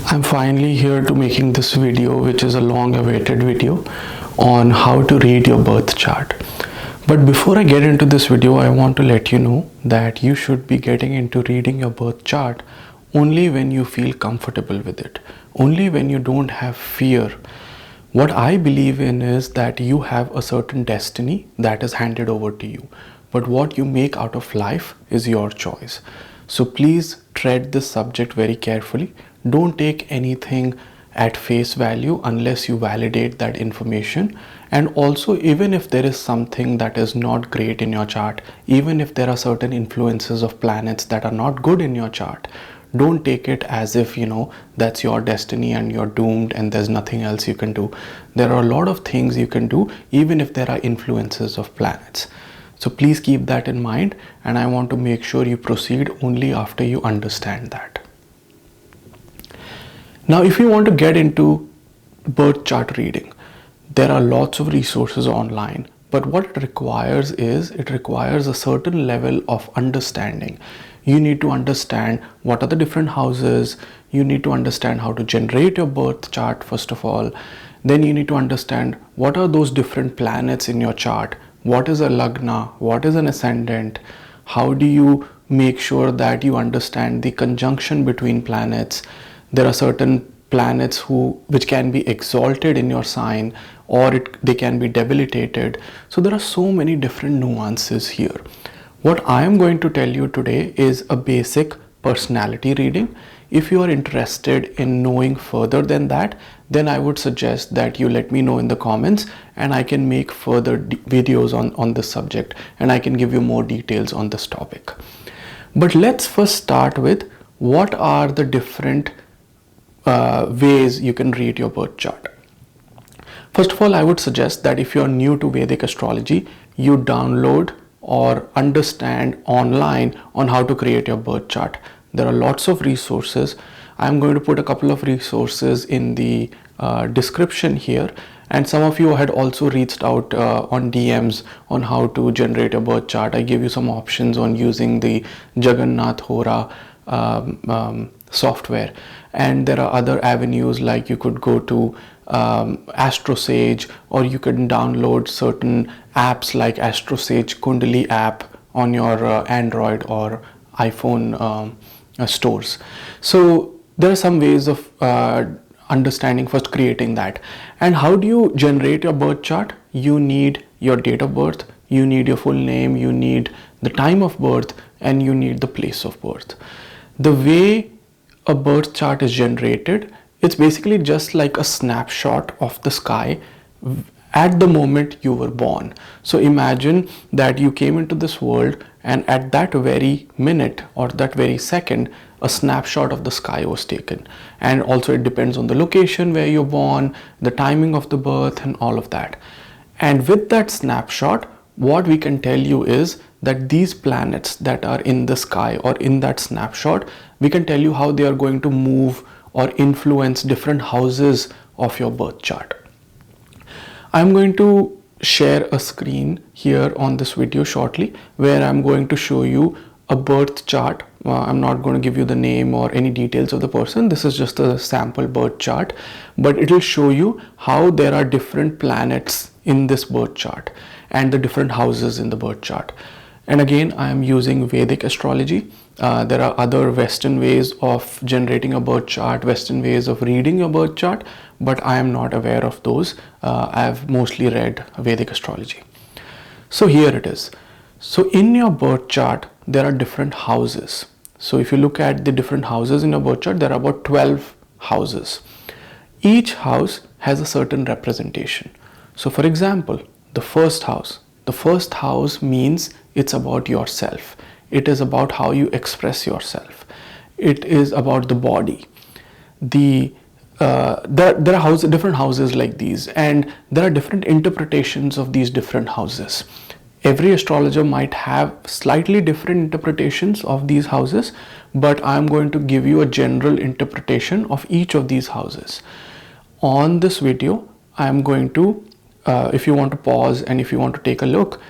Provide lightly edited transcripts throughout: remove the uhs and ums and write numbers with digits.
I'm finally here to making this video, which is a long awaited video on how to read your birth chart. But before I get into this video, I want to let you know that you should be getting into reading your birth chart only when you feel comfortable with it, only when you don't have fear. What I believe in is that you have a certain destiny that is handed over to you, but what you make out of life is your choice. So please tread this subject very carefully. Don't take anything at face value unless you validate that information. And also, even if there is something that is not great in your chart, even if there are certain influences of planets that are not good in your chart, don't take it as if that's your destiny and you're doomed and there's nothing else you can do. There are a lot of things you can do even if there are influences of planets. So please keep that in mind, and I want to make sure you proceed only after you understand that. Now, if you want to get into birth chart reading, there are lots of resources online, but what it requires is a certain level of understanding. You need to understand what are the different houses. You need to understand how to generate your birth chart first of all. Then you need to understand what are those different planets in your chart. What is a lagna? What is an ascendant? How do you make sure that you understand the conjunction between planets? There are certain planets which can be exalted in your sign, or they can be debilitated. So there are so many different nuances here. What I am going to tell you today is a basic personality reading. If you are interested in knowing further than that, then I would suggest that you let me know in the comments, and I can make further videos on this subject, and I can give you more details on this topic. But let's first start with what are the different ways you can read your birth chart. First of all, I would suggest that if you're new to Vedic astrology, you download or understand online on how to create your birth chart. There are lots of resources. I'm going to put a couple of resources in the description here, and some of you had also reached out on DMs on how to generate a birth chart. I give you some options on using the Jagannatha Hora software, and there are other avenues like you could go to AstroSage, or you can download certain apps like AstroSageKundali app on your Android or iPhone stores. So there are some ways of understanding first creating that. And how do you generate your birth chart? You need your date of birth, you need your full name, you need the time of birth, and you need the place of birth. The way a birth chart is generated, it's basically just like a snapshot of the sky at the moment you were born. So imagine that you came into this world, and at that very minute or that very second, a snapshot of the sky was taken. And also it depends on the location where you're born, the timing of the birth, and all of that. And with that snapshot, what we can tell you is that these planets that are in the sky or in that snapshot, we can tell you how they are going to move or influence different houses of your birth chart. I'm going to share a screen here on this video shortly where I'm going to show you a birth chart. I'm not going to give you the name or any details of the person. This is just a sample birth chart, but it will show you how there are different planets in this birth chart and the different houses in the birth chart. And again, I am using Vedic astrology. There are other Western ways of generating a birth chart, Western ways of reading your birth chart, but I am not aware of those. I've mostly read Vedic astrology. So here it is. So in your birth chart, there are different houses. So if you look at the different houses in your birth chart, there are about 12 houses. Each house has a certain representation. So for example, the first house means it's about yourself. It is about how you express yourself. It is about the body. There are different houses like these, and there are different interpretations of these different houses. Every astrologer might have slightly different interpretations of these houses, but I'm going to give you a general interpretation of each of these houses. On this video, I'm going to, if you want to pause and if you want to take a look,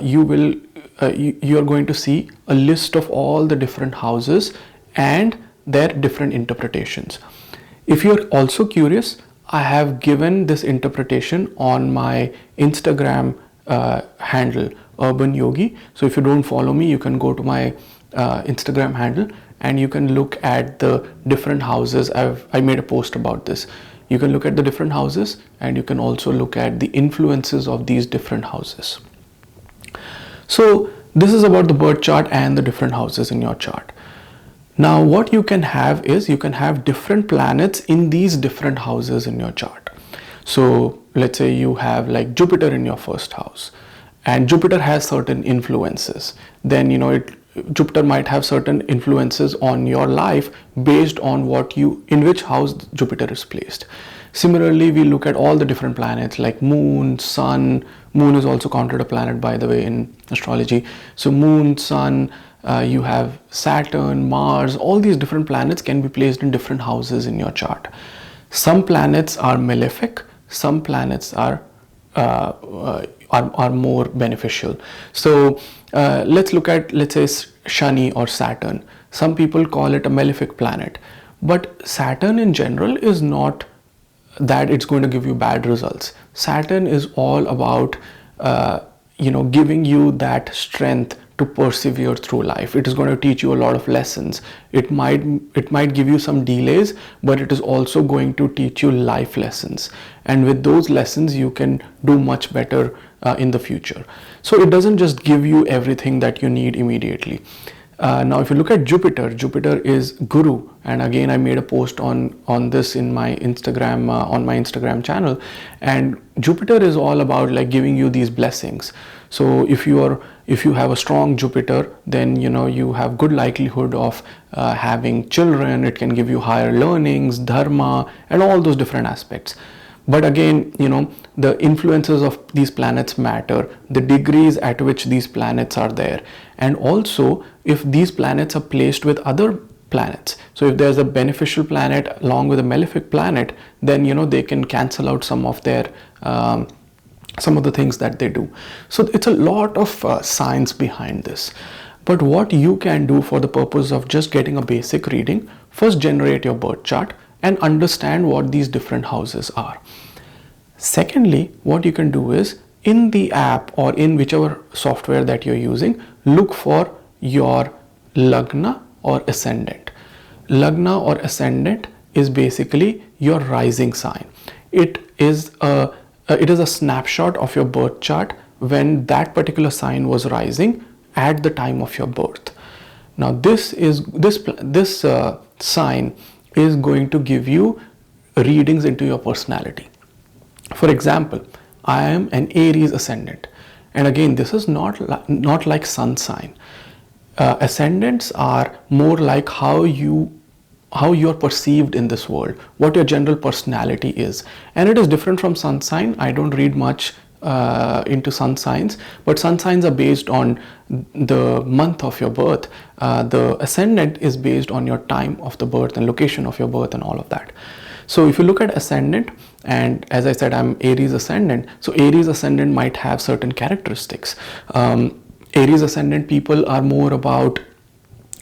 you are going to see a list of all the different houses and their different interpretations. If you're also curious, I have given this interpretation on my Instagram handle, Urban Yogi. So if you don't follow me, you can go to my Instagram handle and you can look at the different houses. I made a post about this. You can look at the different houses and you can also look at the influences of these different houses. So this is about the birth chart and the different houses in your chart. Now what you can have is you can have different planets in these different houses in your chart. So let's say you have like Jupiter in your first house, and Jupiter has certain influences. Then Jupiter might have certain influences on your life based on in which house Jupiter is placed. Similarly, we look at all the different planets like Moon, Sun. Moon is also counted a planet, by the way, in astrology. So Moon, Sun, you have Saturn, Mars. All these different planets can be placed in different houses in your chart. Some planets are malefic. Some planets are more beneficial. So let's look at, let's say, Shani or Saturn. Some people call it a malefic planet, but Saturn in general is not that it's going to give you bad results. Saturn is all about giving you that strength to persevere through life. It is going to teach you a lot of lessons. It might give you some delays, but it is also going to teach you life lessons, and with those lessons you can do much better in the future. So it doesn't just give you everything that you need immediately. Now if you look at Jupiter, Jupiter is Guru, and again I made a post on this in my Instagram on my Instagram channel, and Jupiter is all about like giving you these blessings. So if you have a strong Jupiter, then you have good likelihood of having children. It can give you higher learnings, dharma, and all those different aspects. But again, the influences of these planets matter, the degrees at which these planets are there, and also if these planets are placed with other planets. So if there's a beneficial planet along with a malefic planet, then they can cancel out some of their some of the things that they do. So it's a lot of science behind this. But what you can do for the purpose of just getting a basic reading, first generate your birth chart and understand what these different houses are. Secondly, what you can do is in the app or in whichever software that you're using, look for your lagna or ascendant. Lagna or ascendant is basically your rising sign. It is a snapshot of your birth chart when that particular sign was rising at the time of your birth. Now this sign is going to give you readings into your personality. For example, I am an Aries ascendant, and again this is not like sun sign. Ascendants are more like how you're perceived in this world, what your general personality is, and it is different from sun sign. I don't read much into sun signs, but sun signs are based on the month of your birth. The ascendant is based on your time of the birth and location of your birth and all of that. So if you look at ascendant, and as I said, I'm Aries ascendant, so Aries ascendant might have certain characteristics. Aries ascendant people are more about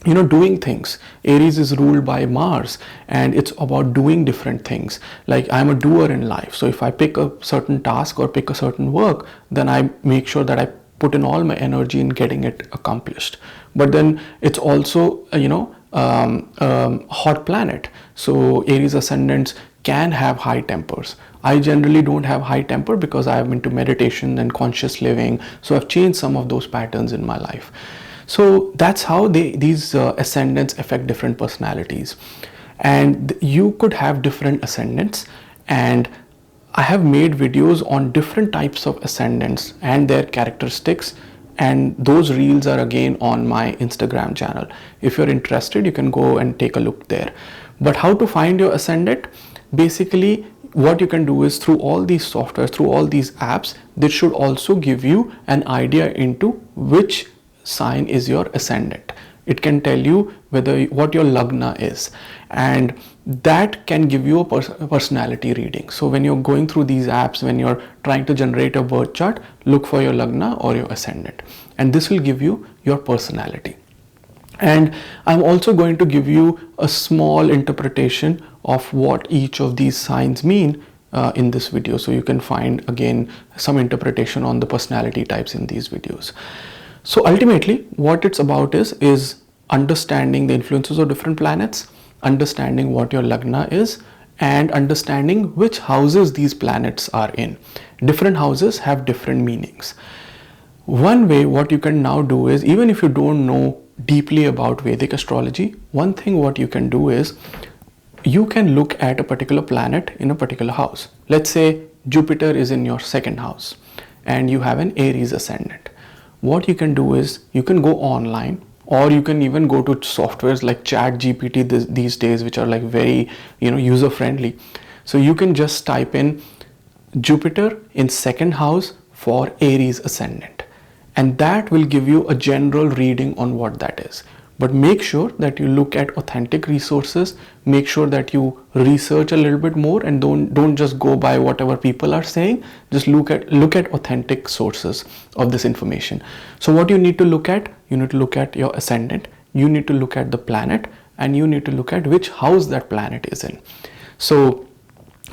doing things. Aries is ruled by Mars, and it's about doing different things. Like I'm a doer in life, so if I pick a certain task or pick a certain work, then I make sure that I put in all my energy in getting it accomplished. But then it's also hot planet, so Aries ascendants can have high tempers. I generally don't have high temper because I'm into meditation and conscious living, so I've changed some of those patterns in my life. So that's how these ascendants affect different personalities, and you could have different ascendants, and I have made videos on different types of ascendants and their characteristics, and those reels are again on my Instagram channel. If you're interested, you can go and take a look there. But how to find your ascendant? Basically, what you can do is through all these softwares, through all these apps, this should also give you an idea into which sign is your ascendant. It can tell you what your lagna is, and that can give you a personality reading. So when you're going through these apps, when you're trying to generate a birth chart, look for your lagna or your ascendant, and this will give you your personality. And I'm also going to give you a small interpretation of what each of these signs mean in this video, so you can find again some interpretation on the personality types in these videos. So ultimately what it's about is understanding the influences of different planets, understanding what your lagna is, and understanding which houses these planets are in. Different houses have different meanings. One way what you can now do is, even if you don't know deeply about Vedic astrology, one thing what you can do is you can look at a particular planet in a particular house. Let's say Jupiter is in your second house and you have an Aries ascendant. What you can do is you can go online, or you can even go to softwares like ChatGPT these days, which are like very user friendly. So you can just type in Jupiter in second house for Aries ascendant, and that will give you a general reading on what that is. But make sure that you look at authentic resources, make sure that you research a little bit more, and don't just go by whatever people are saying. Just look at authentic sources of this information. So what you need to look at, you need to look at your ascendant, you need to look at the planet, and you need to look at which house that planet is in. So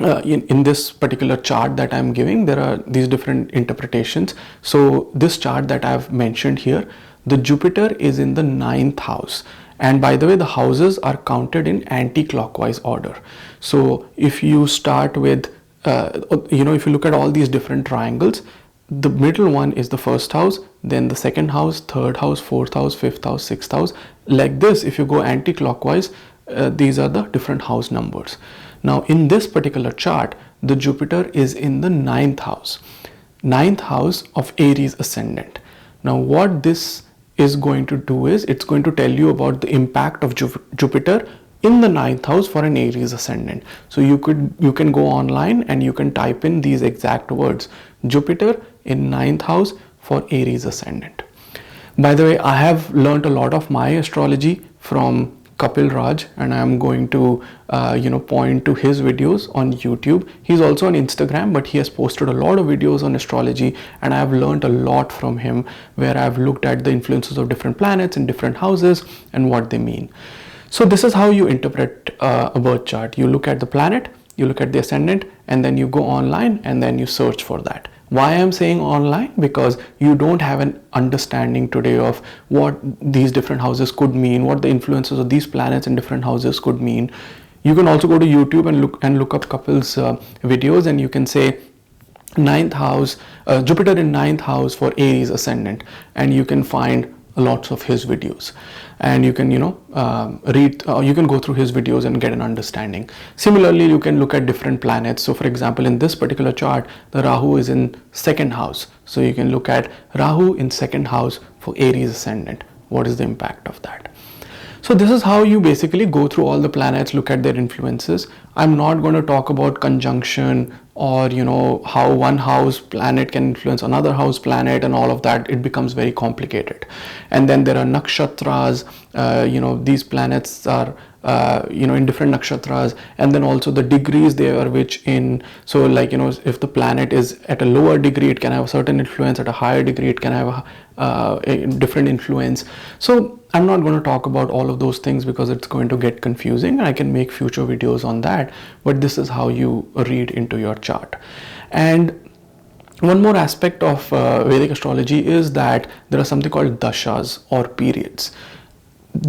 in this particular chart that I'm giving, there are these different interpretations. So this chart that I've mentioned here, the Jupiter is in the 9th house, and by the way, the houses are counted in anti-clockwise order. So if you start with if you look at all these different triangles, the middle one is the first house, then the second house, third house, fourth house, fifth house, sixth house. Like this, if you go anti-clockwise, these are the different house numbers. Now in this particular chart, the Jupiter is in the 9th house, 9th house of Aries ascendant. Now what this is going to do is, it's going to tell you about the impact of Jupiter in the 9th house for an Aries ascendant. So you can go online and you can type in these exact words, Jupiter in 9th house for Aries ascendant. By the way, I have learned a lot of my astrology from Kapil Raj, and I am going to point to his videos on YouTube. He's also on Instagram, but he has posted a lot of videos on astrology, and I have learned a lot from him, where I've looked at the influences of different planets in different houses and what they mean. So this is how you interpret a birth chart. You look at the planet, you look at the ascendant, and then you go online and then you search for that. Why I'm saying online? Because you don't have an understanding today of what these different houses could mean, what the influences of these planets in different houses could mean. You can also go to YouTube and look up Kapil's videos, and you can say 9th house, Jupiter in 9th house for Aries ascendant, and you can find lots of his videos, and you can read, you can go through his videos and get an understanding. Similarly, you can look at different planets. So for example, in this particular chart, the Rahu is in second house, so you can look at Rahu in second house for Aries ascendant. What is the impact of that? So this is how you basically go through all the planets, look at their influences. I'm not going to talk about conjunction, or how one house planet can influence another house planet and all of that. It becomes very complicated. And then there are nakshatras. These planets are in different nakshatras, and then also the degrees they are which in. So like if the planet is at a lower degree, it can have a certain influence. At a higher degree, it can have a different influence. So I'm not going to talk about all of those things because it's going to get confusing. I can make future videos on that, but this is how you read into your chart. And one more aspect of Vedic astrology is that there are something called dashas, or periods.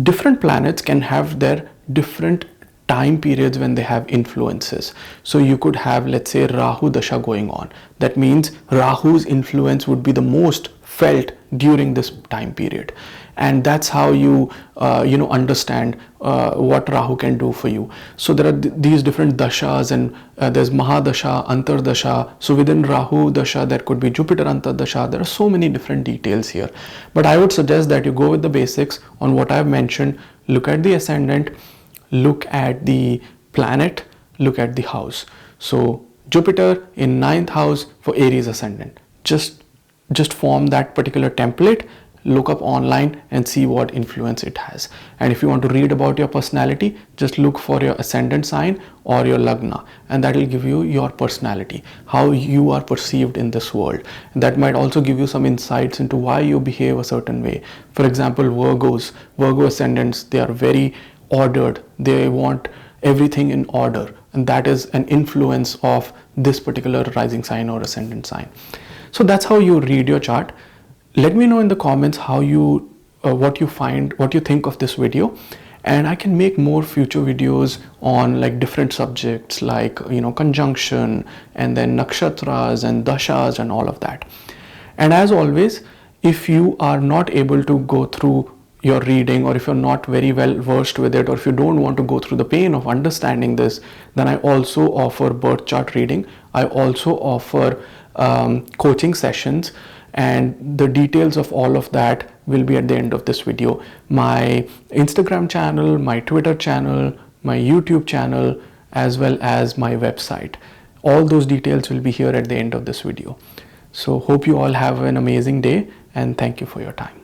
Different planets can have their different time periods when they have influences. So you could have, let's say, Rahu Dasha going on. That means Rahu's influence would be the most felt during this time period, and that's how you understand what Rahu can do for you. So there are these different dashas, and there's Mahadasha, Antardasha. So within Rahu Dasha there could be Jupiter Antardasha. There are so many different details here, but I would suggest that you go with the basics on what I've mentioned. Look at the ascendant, look at the planet, look at the house. So Jupiter in 9th house for Aries ascendant. Just form that particular template look up online and see what influence it has. And if you want to read about your personality, just look for your ascendant sign or your lagna, and that will give you your personality, how you are perceived in this world. And that might also give you some insights into why you behave a certain way. For example, Virgo ascendants, they are very ordered. They want everything in order, and that is an influence of this particular rising sign or ascendant sign. So that's how you read your chart. Let me know in the comments how you what you find, what you think of this video, and I can make more future videos on like different subjects like conjunction and then nakshatras and dashas and all of that. And as always, if you are not able to go through your reading, or if you're not very well versed with it, or if you don't want to go through the pain of understanding this, then I also offer birth chart reading. I also offer coaching sessions, and the details of all of that will be at the end of this video. My Instagram channel, my Twitter channel, my YouTube channel, as well as my website. All those details will be here at the end of this video. So hope you all have an amazing day, and thank you for your time.